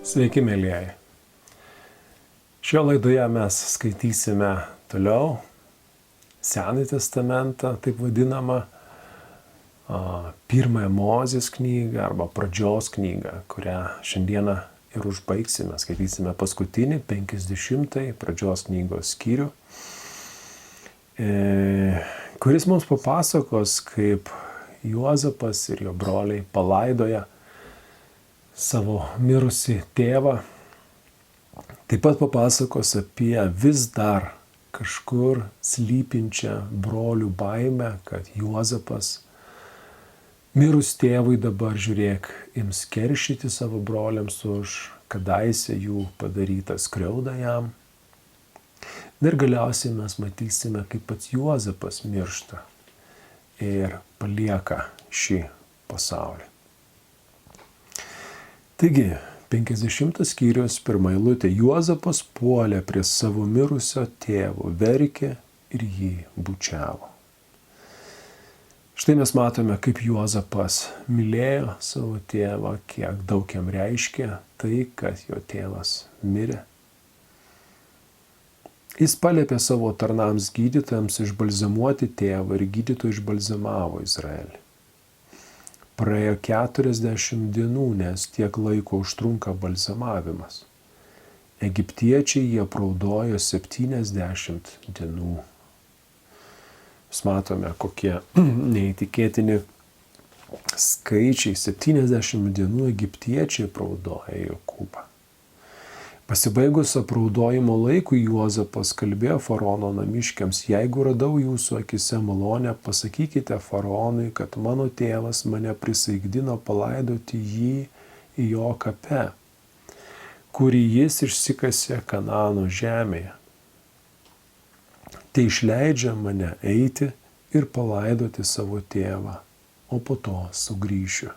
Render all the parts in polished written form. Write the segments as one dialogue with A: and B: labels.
A: Sveiki, mėlyjeji. Šioje laidoje mes skaitysime toliau Senąjį testamentą, taip vadinamą Pirmąją Mozės knygą arba Pradžios knygą, kurią šiandieną ir užbaigsime. Skaitysime paskutinį 50-ąjį Pradžios knygos skyrių, kuris mums papasakos, kaip Juozapas ir jo broliai palaidoja savo mirusį tėvą. Taip pat papasakos apie vis dar kažkur slypinčią brolių baimę, kad Juozapas mirus tėvui dabar, žiūrėk, ims keršyti savo broliams už kadaise jų padarytą skriaudą jam. Ir galiausiai mes matysime, kaip pats Juozapas miršta ir palieka šį pasaulį. Taigi, 50 skyrius, 1 eilutė. Juozapas puolė prie savo mirusio tėvo, verkė ir jį bučiavo. Štai mes matome, kaip Juozapas mylėjo savo tėvą, kiek daug jam reiškė tai, kad jo tėvas mirė. Jis paliepė savo tarnams gydytojams išbalzamuoti tėvą ir gydytojai išbalzamavo Izraelį. Praėjo 40 dienų, nes tiek laiko užtrunka balzamavimas. Egiptiečiai jie apraudojo 70 dienų. Mes matome, kokie neįtikėtini skaičiai. 70 dienų egiptiečiai apraudoja Jokūbą. Pasibaigus apraudojimo laikui Juozapas kalbėjo faraono namiškiams: jeigu radau jūsų akise malonę, pasakykite faraonui, kad mano tėvas mane prisaikdino palaidoti jį į jo kape, kurį jis išsikasė Kanaano žemėje. Tai išleidžia mane eiti ir palaidoti savo tėvą, o po to sugrįšiu.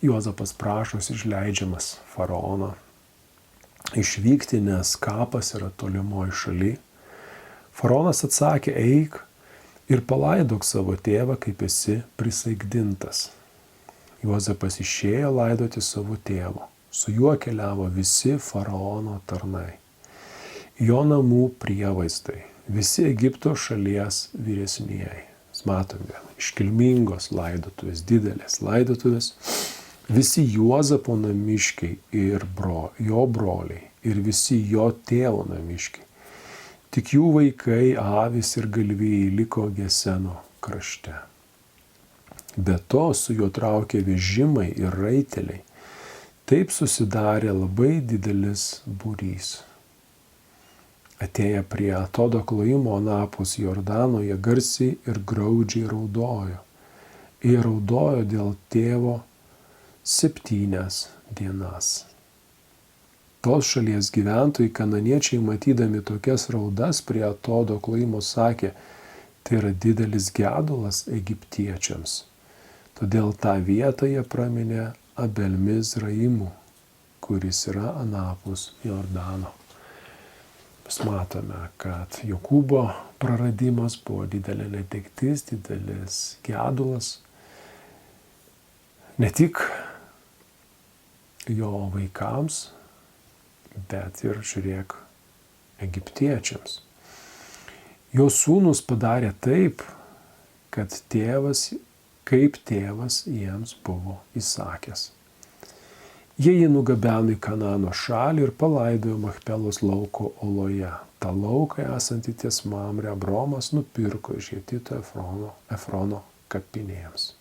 A: Juozapas prašosi išleidžiamas faraono išvykti, nes kapas yra tolimoj šaly. Faraonas atsakė: eik ir palaidok savo tėvą, kaip esi prisaikdintas. Juozapas išėjo laidoti savo tėvo. Su juo keliavo visi faraono tarnai, jo namų prievaizdai, visi Egipto šalies vyresnieji. Mes matome iškilmingos laidotuvės, didelės laidotuvės. Visi Juozapo namiškiai ir jo broliai ir visi jo tėvo namiškiai. Tik jų vaikai, avys ir galvijai liko Geseno krašte. Be to su juo traukė vežimai ir raiteliai. Taip susidarė labai didelis būrys. Atėję prie Atodo klojimo anapus Jordano, jie garsiai ir graudžiai raudojo. Jie raudojo dėl tėvo 7 dienas. Tos šalies gyventojai, kananiečiai, matydami tokias raudas prie Atodo klojimo, sakė: tai yra didelis gedulas egiptiečiams. Todėl tą vietą jie praminė Abel Mizraimu, kuris yra anapus Jordano. Mes matome, kad Jokūbo praradimas buvo didelė netektis, didelis gedulas. Ne tik jo vaikams, bet ir, žiūrėk, egiptiečiams. Jo sūnus padarė taip, kad kaip tėvas jiems buvo įsakęs. Jie jį nugabeno į Kanano šalį ir palaidojo Machpelos lauko oloje. Ta lauką esantį ties Mamre Abromas nupirko iš Jetito Efrono kapinėms.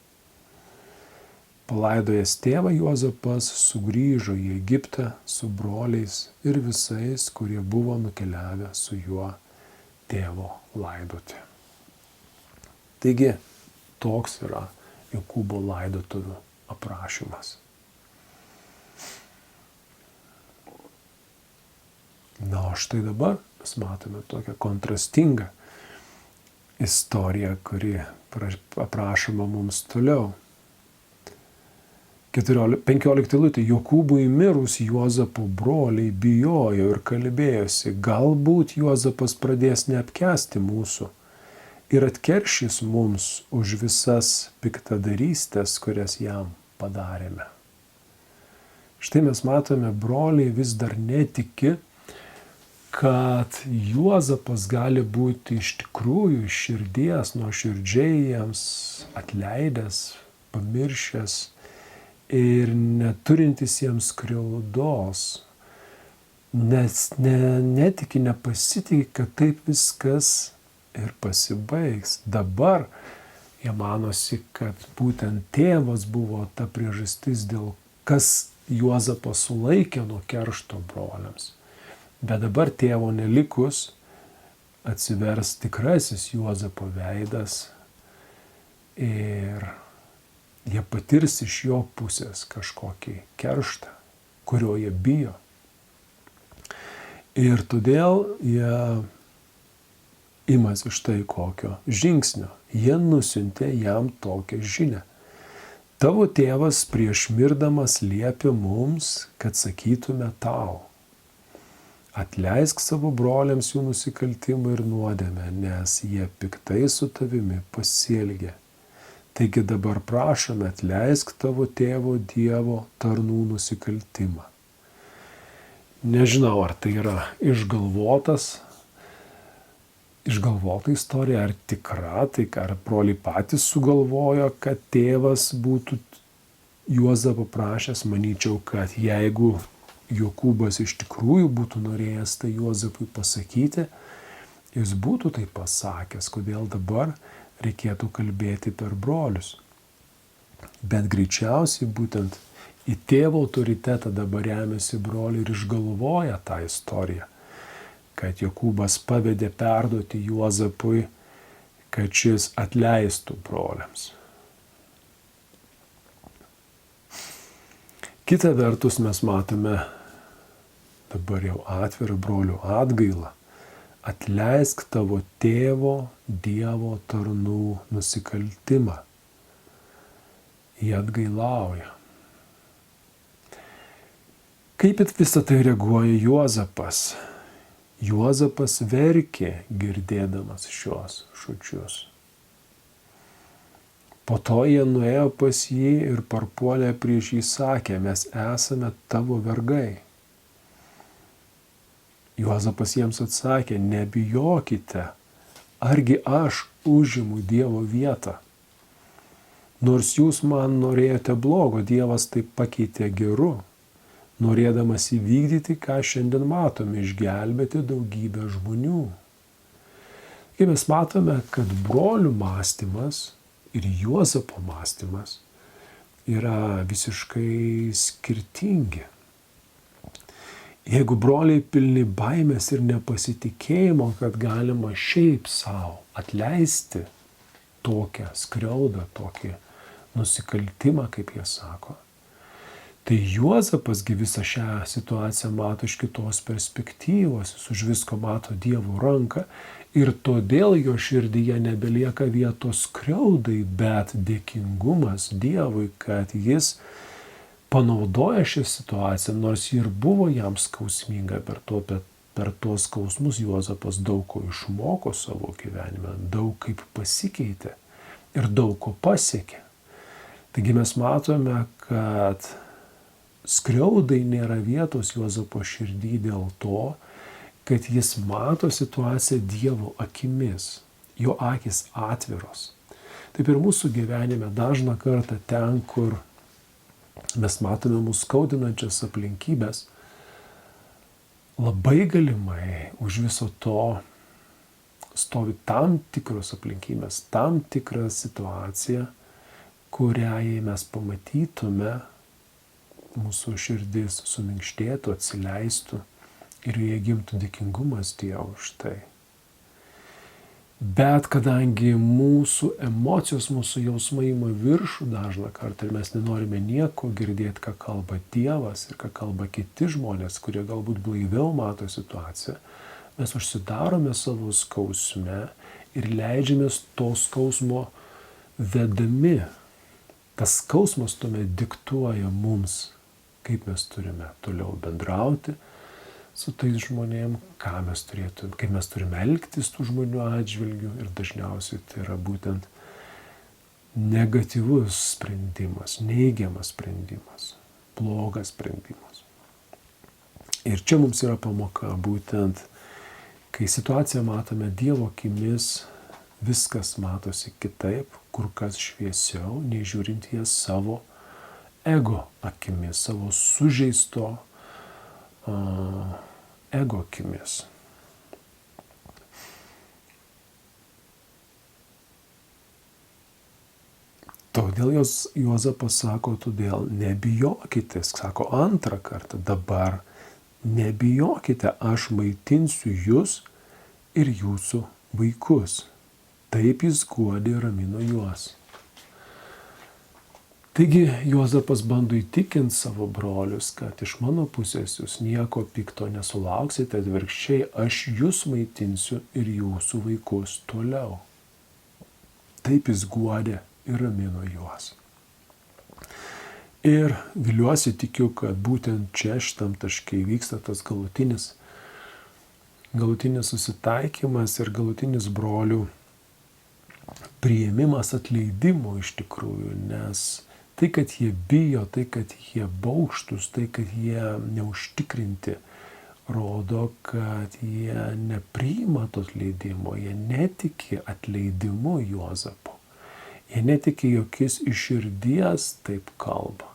A: Palaidojęs tėvą, Juozapas sugrįžo į Egiptą su broliais ir visais, kurie buvo nukeliavę su juo tėvo laidoti. Taigi, toks yra Jokūbo laidotuvių aprašymas. Na, o štai dabar mes matome tokią kontrastingą istoriją, kuri aprašoma mums toliau. 15 eilutė. Jokūbui mirus Juozapo broliai bijojo ir kalbėjosi: galbūt Juozapas pradės neapkęsti mūsų ir atkeršys mums už visas piktadarystės, kurias jam padarėme. Štai mes matome, broliai vis dar netiki, kad Juozapas gali būti iš tikrųjų iš širdies, nuoširdžiai jiems atleidęs, pamiršęs ir neturintis jiems skriaudos, nes netiki, nepasitikė, kad taip viskas ir pasibaigs. Dabar jie manosi, kad būtent tėvas buvo ta priežastis, dėl kas Juozapą sulaikė nuo keršto broliams. Bet dabar tėvo nelikus atsivers tikrasis Juozapo veidas ir jie patirs iš jo pusės kažkokį kerštą, kurio jie bijo. Ir todėl jie imasi štai kokio žingsnio. Jie nusiuntė jam tokią žinią. Tavo tėvas prieš mirdamas liepė mums, kad sakytume tau: atleisk savo broliams jų nusikaltimą ir nuodėmę, nes jie piktai su tavimi pasielgė. Taigi dabar prašome, atleisk tavo tėvo Dievo tarnų nusikaltimą. Nežinau, ar tai yra išgalvota istorija, ar tikra, tai ar broliai patys sugalvojo, kad tėvas būtų Juozapą prašęs. Manyčiau, kad jeigu Jokūbas iš tikrųjų būtų norėjęs tai Juozapui pasakyti, jis būtų tai pasakęs, kodėl dabar reikėtų kalbėti per brolius. Bet greičiausiai būtent į tėvo autoritetą dabar remiasi broliai ir išgalvoja tą istoriją, kad Jokūbas pavedė perduoti Juozapui, kad šis atleistų broliams. Kita vertus mes matome dabar jau atvirą brolių atgailą. Atleisk tavo tėvo Dievo tarnų nusikaltimą. Jie atgailauja. Kaip į visą tai reaguoja Juozapas? Juozapas verkė girdėdamas šios žodžius. Po to jie nuėjo pas jį ir parpuolę prieš jį sakė: mes esame tavo vergai. Juozapas jiems atsakė: nebijokite, argi aš užimu Dievo vietą. Nors jūs man norėjote blogo, Dievas tai pakeitė geru, norėdamas įvykdyti, ką šiandien matome, išgelbėti daugybę žmonių. Kai mes matome, kad brolių mąstymas ir Juozapo mąstymas yra visiškai skirtingi. Jeigu broliai pilni baimės ir nepasitikėjimo, kad galima šiaip savo atleisti tokią skriaudą, tokį nusikaltimą, kaip jie sako, tai Juozapasgi visą šią situaciją mato iš kitos perspektyvos, jis už visko mato Dievo ranką ir todėl jo širdyje nebelieka vietos skriaudai, bet dėkingumas Dievui, kad jis panaudoja šią situaciją, nors ir buvo jam skausminga, per tuos skausmus Juozapas daug ko išmoko savo gyvenime, daug kaip pasikeitė ir daug ko pasiekė. Taigi mes matome, kad skriaudai nėra vietos Juozapo širdį dėl to, kad jis mato situaciją Dievo akimis, jo akis atviros. Taip ir mūsų gyvenime dažną kartą ten, kur mes matome mūsų skaudinančias aplinkybės, labai galimai už viso to stovi tam tikros aplinkybės, tam tikra situacija, kurią jei mes pamatytume, mūsų širdis suminkštėtų, atsileistų ir joje gimtų dėkingumas Dievui už tai. Bet kadangi mūsų emocijos, mūsų jausmai ima viršų dažną kartą ir mes nenorime nieko girdėti, ką kalba Dievas ir ką kalba kiti žmonės, kurie galbūt blaiviau mato situaciją, mes užsidarome savo skausme ir leidžiamės to skausmo vedami. Tas skausmas tuomet diktuoja mums, kaip mes turime toliau bendrauti su tais žmonėm, kaip mes turime elgtis tų žmonių atžvilgių ir dažniausiai tai yra būtent negatyvus sprendimas, neigiamas sprendimas. blogas sprendimas. Ir čia mums yra pamoka, būtent kai situaciją matome Dievo akimis, viskas matosi kitaip, kur kas šviesiau, nei žiūrint jas savo ego akimis, savo sužeisto ego akimis. Todėl Juozapas sako, todėl nebijokite, sako antrą kartą, dabar nebijokite, aš maitinsiu jūs ir jūsų vaikus. Taip jis guodė ir ramino juos. Taigi Juozapas bando įtikinti savo brolius, kad iš mano pusės jūs nieko pikto nesulauksite, atvirkščiai aš jūs maitinsiu ir jūsų vaikus toliau. Taip jis guodė ir ramino juos. Ir viliuosi, tikiu, kad būtent čia šitam taškai vyksta tas galutinis susitaikymas ir galutinis brolių priėmimas atleidimo iš tikrųjų, nes tai, kad jie bijo, tai, kad jie baugštus, tai, kad jie neužtikrinti, rodo, kad jie nepriima to atleidimo, jie netiki atleidimu Juozapo. Jie netiki, jog jis iš širdies taip kalba.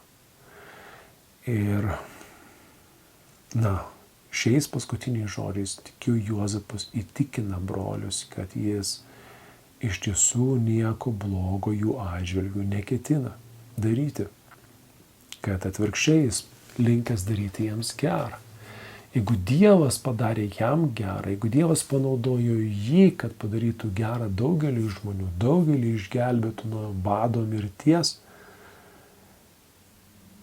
A: Ir, šiais paskutiniais žodžiais tikiu Juozapas įtikina brolius, kad jis iš tiesų nieko blogo jų atžvilgių neketina daryti. Kad atvirkščiai jis linkęs daryti jiems gerą. Jeigu Dievas padarė jam gerą, jeigu Dievas panaudojo jį, kad padarytų gerą daugelį žmonių, daugelį išgelbėtų nuo bado mirties,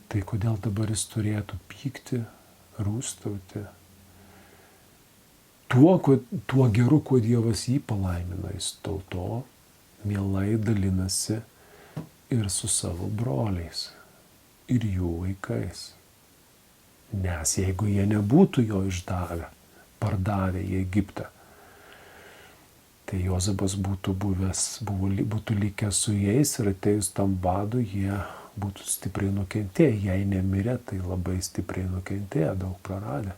A: tai kodėl dabar jis turėtų pykti, rūstauti? Tuo geru, kuo Dievas jį palaimino, jis dėl to mielai dalinasi ir su savo broliais ir jų vaikais. Nes jeigu jie nebūtų jo išdavę, pardavę į Egiptą, tai Juozapas būtų likęs su jais ir atėjus tam badui, jie būtų stipriai nukentėję. Jei nemirė, tai labai stipriai nukentėję, daug praradę.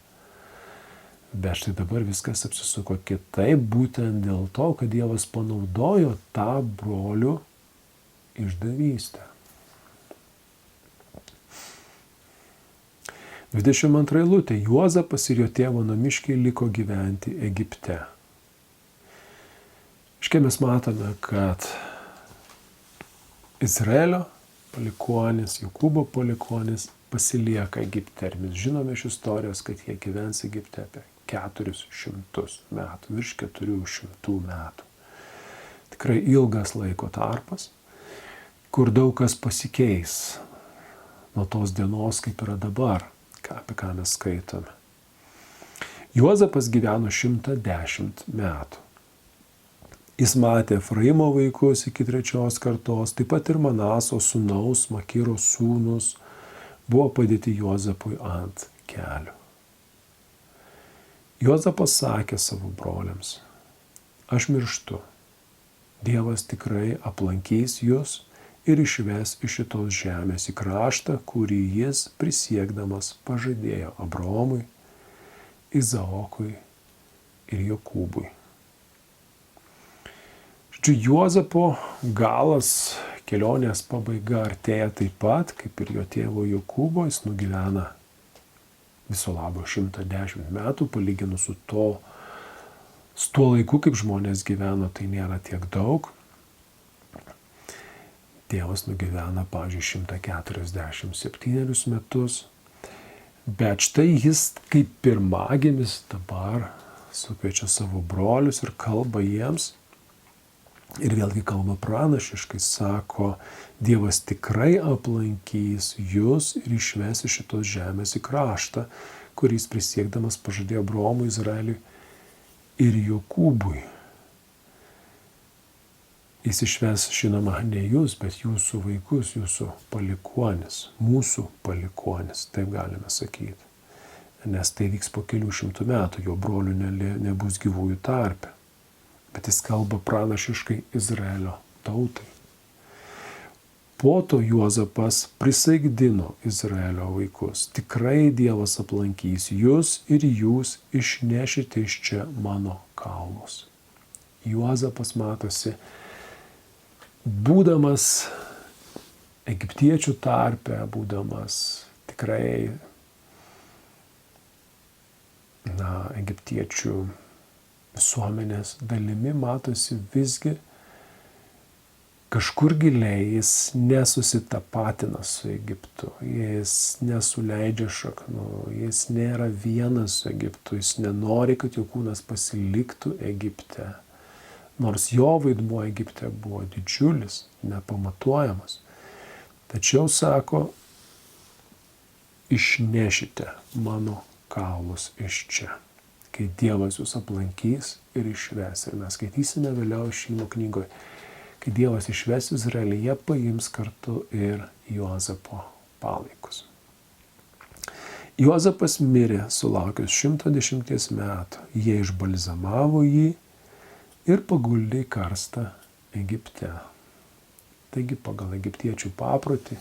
A: Bet štai dabar viskas apsisuko kitaip, būtent dėl to, kad Dievas panaudojo tą brolių išdavystę. 22 eilutė. Juozapas ir jo tėvo namiškiai liko gyventi Egipte. Štai mes matome, kad Izraelio palikuonis, Jokūbo palikuonis pasilieka Egipte. Ir mes žinome iš istorijos, kad jie gyvens Egipte apie 400 metų, virš 400 metų. Tikrai ilgas laiko tarpas, kur daug kas pasikeis nuo tos dienos, kaip yra dabar. Apie ką mes skaitome. Juozapas gyveno 110 metų. Jis matė Efraimo vaikus iki 3 kartos, taip pat ir Manaso sūnaus, Makiro sūnus buvo padėti Juozapui ant kelių. Juozapas sakė savo broliams, aš mirštu, Dievas tikrai aplankys jūs ir išves iš šitos žemės į kraštą, kurį jis prisiekdamas pažadėjo Abraomui, Izaokui ir Jokūbui. Juozapo galas, kelionės pabaiga artėja taip pat, kaip ir jo tėvo Jokūbo, jis nugyvena viso labo 110 metų, palyginus su tuo laiku, kaip žmonės gyveno, tai nėra tiek daug. Tėvas nugyvena, pavyzdžiui, 147 metus, bet štai jis kaip pirmagimis dabar sukviečia savo brolius ir kalba jiems. Ir vėlgi kalba pranašiškai, sako, Dievas tikrai aplankys jūs ir išves iš šitos žemės į kraštą, kuris prisiekdamas pažadėjo Abraomui, Izraeliui ir Jokūbui. Jis išves, žinoma, ne jūs, bet jūsų vaikus, jūsų palikuonis, mūsų palikuonis, taip galime sakyti. Nes tai vyks po kelių šimtų metų, jo brolių nebus gyvųjų tarpe. Bet jis kalba pranašiškai Izraelio tautai. Po to Juozapas prisaikdino Izraelio vaikus. Tikrai Dievas aplankys jūs ir jūs išnešite iš čia mano kaulus. Juozapas matosi, būdamas egiptiečių tarpe, būdamas tikrai egiptiečių visuomenės dalimi, matosi visgi kažkur giliai jis nesusitapatina su Egiptu, jis nesuleidžia šaknų, jis nėra vienas su Egiptu, jis nenori, kad jo kūnas pasiliktų Egipte. Nors jo vaidmuo Egipte buvo didžiulis, nepamatuojamas. Tačiau sako, išnešite mano kaulus iš čia, kai Dievas jūs aplankys ir išves. Ir mes skaitysime vėliau Išėjimo knygoje, kai Dievas išves Izraelį, jie paims kartu ir Juozapo palaikus. Juozapas mirė sulaukęs 110 metų. Jie išbalzamavo jį ir paguldė į karstą Egipte. Taigi pagal egiptiečių paprotį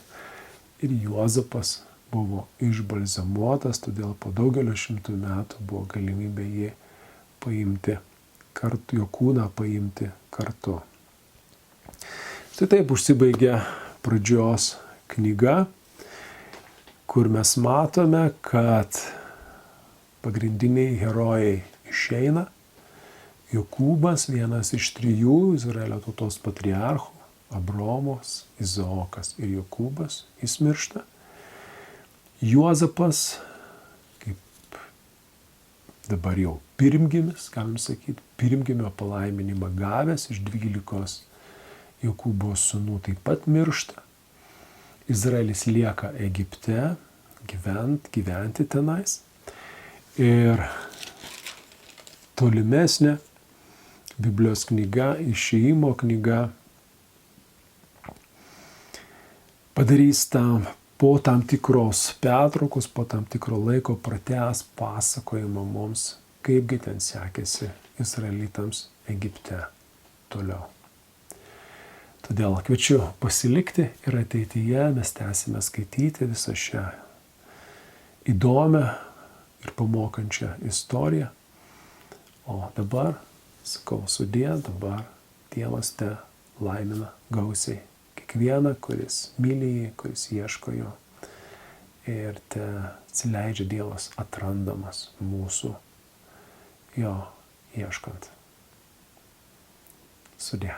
A: ir Juozapas buvo išbalzamuotas, todėl po daugelio šimtų metų buvo galimybė jį paimti kartu, jo kūną paimti kartu. Tai taip užsibaigia pradžios knyga, kur mes matome, kad pagrindiniai herojai išeina. Jokūbas, vienas iš 3 Izraelio tautos patriarchų, Abromos, Izaokas ir Jokūbas, jis miršta. Juozapas, kaip dabar jau pirmgimis, galim sakyti, pirmgimio palaiminimą gavęs iš 12 Jokūbo sūnų, taip pat miršta. Izraelis lieka Egipte, gyventi tenais. Ir tolimesnė Biblijos knyga, Išėjimo knyga, padarys po tam tikros pertraukos, po tam tikro laiko pratęs pasakojimą mums, kaipgi ten sekėsi Izraelitams Egipte toliau. Todėl kviečiu pasilikti ir ateityje mes tęsime skaityti visą šią įdomią ir pamokančią istoriją. O dabar sakau sudie, dabar Dievas te laimina gausiai kiekvieną, kuris myli jį, kuris ieško jo. Ir te atsileidžia Dievas atrandamas mūsų jo ieškant. Sudie.